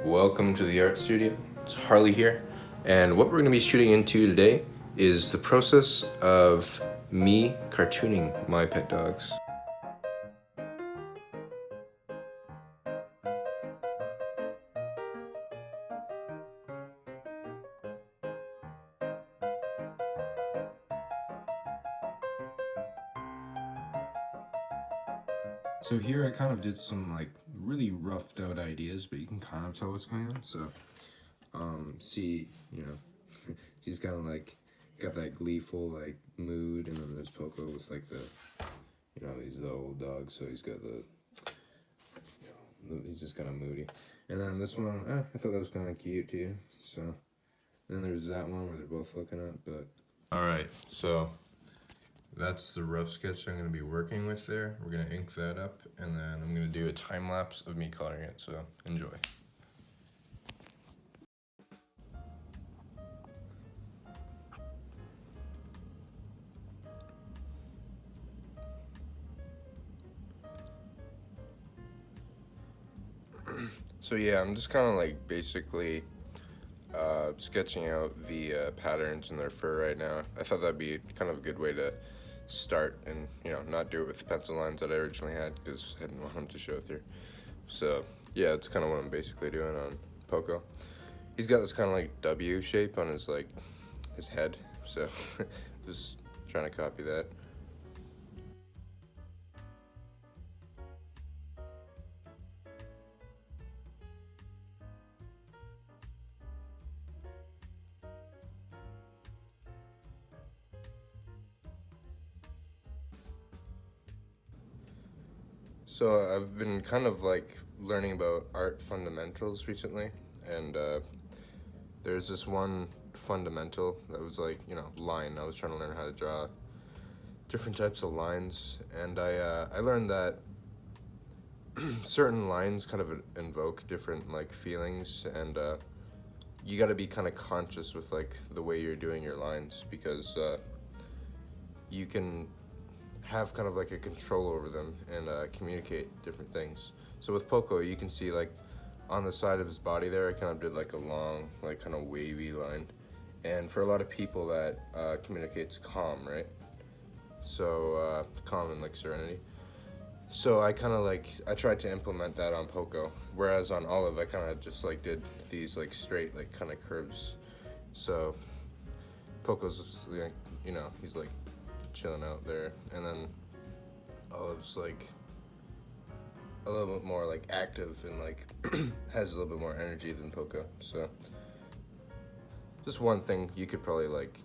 Welcome to the art studio. It's Harley here, and what we're going to be shooting into today is the process of me cartooning my pet dogs. So here I kind of did some like really roughed out ideas, but you can kind of tell what's going on. So, see, he's kind of like got that gleeful like mood, and then there's Poco with like the, he's the old dog, so he's got the, he's just kind of moody. And then this one, I thought that was kind of cute too. So, then there's that one where they're both looking up, but. All right, so. That's the rough sketch I'm going to be working with there. We're going to ink that up, and then I'm going to do a time lapse of me coloring it, so enjoy. So yeah, I'm just kind of like basically sketching out the patterns in their fur right now. I thought that'd be kind of a good way to start and, not do it with the pencil lines that I originally had because I didn't want them to show through. So yeah, it's kind of what I'm basically doing on Poco. He's got this kind of like W shape on his his head, so just trying to copy that. So I've been kind of like learning about art fundamentals recently, and there's this one fundamental that was like, line. I was trying to learn how to draw different types of lines, and I learned that certain lines kind of invoke different like feelings, and you got to be kind of conscious with like the way you're doing your lines because you can have kind of like a control over them and communicate different things. So with Poco, you can see like on the side of his body there, I kind of did like a long, like kind of wavy line. And for a lot of people that communicates calm, right? So calm and like serenity. So I kind of like, I tried to implement that on Poco. Whereas on Olive, I kind of just like did these like straight, like kind of curves. So Poco's just, like, he's like chilling out there, and then Olive's like a little bit more like active and like has a little bit more energy than Poco. So just one thing you could probably like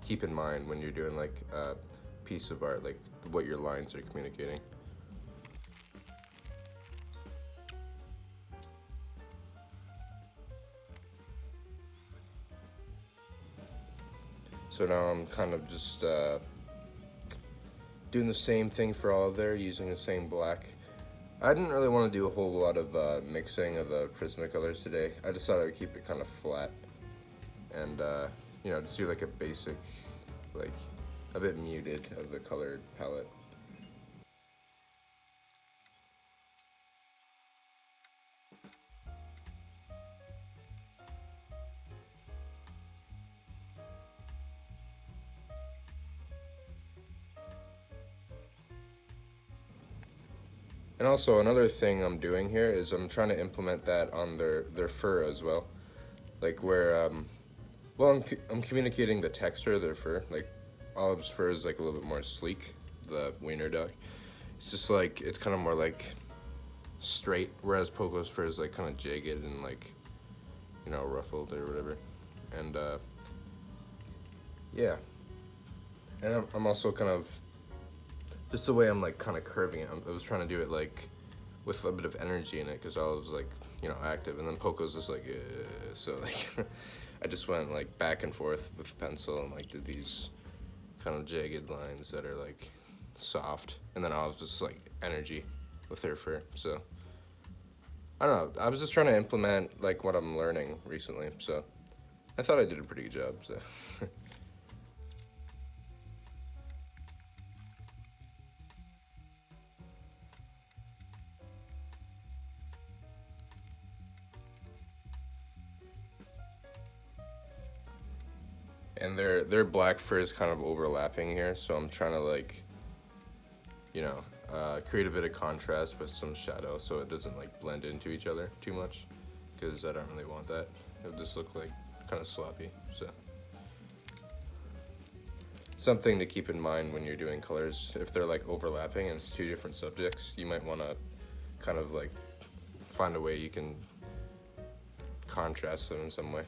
keep in mind when you're doing like a piece of art, like what your lines are communicating. So now I'm kind of just doing the same thing for all of there, using the same black. I didn't really want to do a whole lot of mixing of the Prismacolors today. I decided I would keep it kind of flat and, just do like a basic, like a bit muted of the colored palette. And also another thing I'm doing here is I'm trying to implement that on their fur as well. Like where, I'm communicating the texture of their fur. Like Olive's fur is like a little bit more sleek, the wiener dog. It's just like, it's kind of more like straight, whereas Poco's fur is like kind of jagged and like, ruffled or whatever. And yeah. And I'm also kind of, just the way I'm like kind of curving it, I was trying to do it like with a bit of energy in it because I was like, active, and then Poco's just like, so like I just went like back and forth with the pencil and like did these kind of jagged lines that are like soft, and then I was just like energy with her fur. So I don't know, I was just trying to implement like what I'm learning recently, so I thought I did a pretty good job. So And their black fur is kind of overlapping here, so I'm trying to like, you know, create a bit of contrast with some shadow so it doesn't like blend into each other too much, because I don't really want that. It'll just look like kind of sloppy. So something to keep in mind when you're doing colors, if they're like overlapping and it's two different subjects, you might want to kind of like find a way you can contrast them in some way.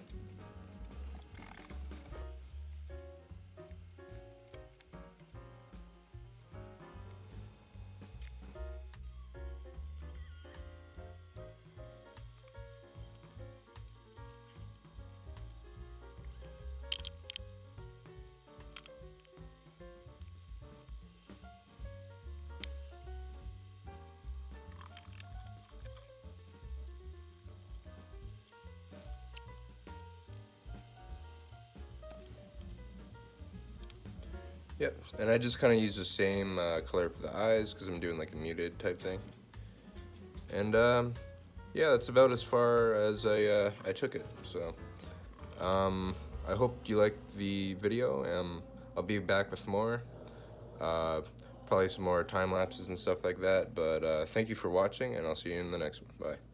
Yep, and I just kind of use the same color for the eyes because I'm doing like a muted type thing. And yeah, that's about as far as I took it. So I hope you liked the video. I'll be back with more, uh, probably some more time lapses and stuff like that. But thank you for watching, and I'll see you in the next one. Bye.